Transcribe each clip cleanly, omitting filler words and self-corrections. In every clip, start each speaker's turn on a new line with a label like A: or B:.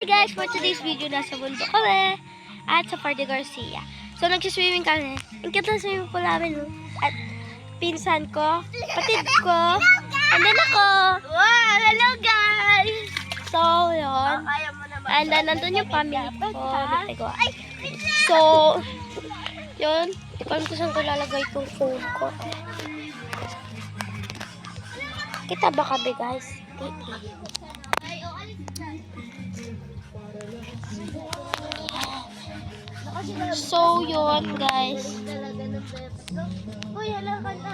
A: guys, for today's video, nasa bundok kami at sa Parde Garcia. So, nagsiswimming kami. Ang cute ng swimming pool namin, no? At pinsan ko, patid ko, and then ako. Wow, hello guys! So, yun. And then, nandun yung family ko. So, yun. Hindi ko alam kung saan ko lalagay itong phone ko. Kita ba kami, guys? So, yun, guys.
B: Uy, alam ka na.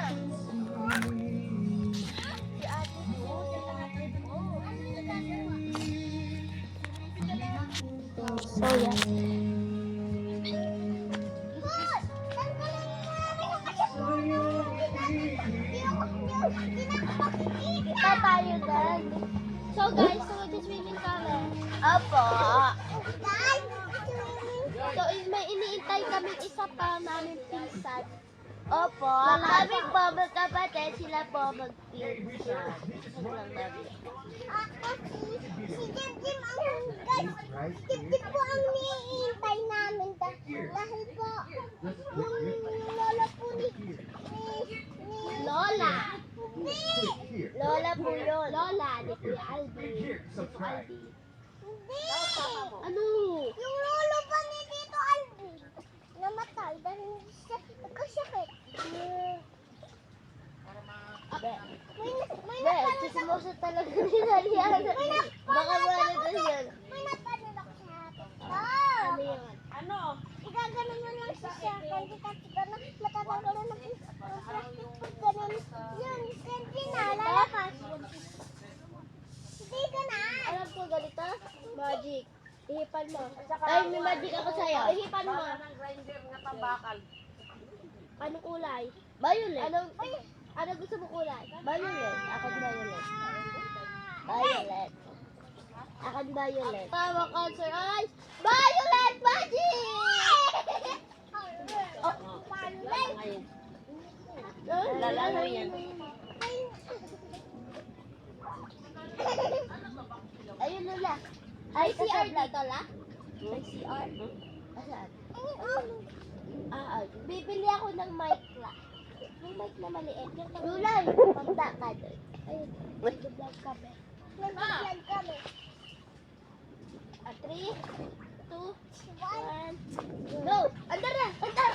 A: So, yan.
B: Kita tayo dyan.
A: So, guys, so mag-swimming kami.
B: Opo.
A: So, may iniintay kami isa pa namin pinsan.
B: Opo. Kami po magkapatid, sila po mag-pinsan. Ako si Jim ang guys. Jim po ang niintay namin dahil po yung lola po ni
A: Lola.
B: Lola po yun.
A: Lola, ni Kuya Albi.
B: Hindi.
A: Ano?
B: Yung lolo pa ni Tito Alvin namatay dahil nagkasakit. May
A: Sisimosa talaga nila yan.
B: Baka wala na yan. May natanong ako sa atin.
A: Ano yun?
B: Ano? Igaganon mo lang siya siya. Kasi kasi gano'n, matatanggal na ng plastic food. Gano'n. Yun, siyempre na, lalakas. Hindi ka na.
A: Alam ko ganito? Magic. Ihipan mo.
B: Ay, may magic ako sa'yo.
A: Ihipan mo. Anong kulay?
B: Violet.
A: Ano gusto mo kulay?
B: Violet. Akin violet. Violet. Akin violet.
A: Tama ka, sir. Ay! Violet Magic!
B: Lalalo yan. Ayun Lola.
A: Ay, CR dito, la?
B: Ay, CR. Asan?
A: Bibili ako ng mic, la. Yung mic na maliit. Yung
B: Lulay.
A: pagdakad. Ayun. Nag-vlog kami.
B: Nag-vlog kami.
A: 3, 2, 1,
B: Go!
A: Andar na! Andar!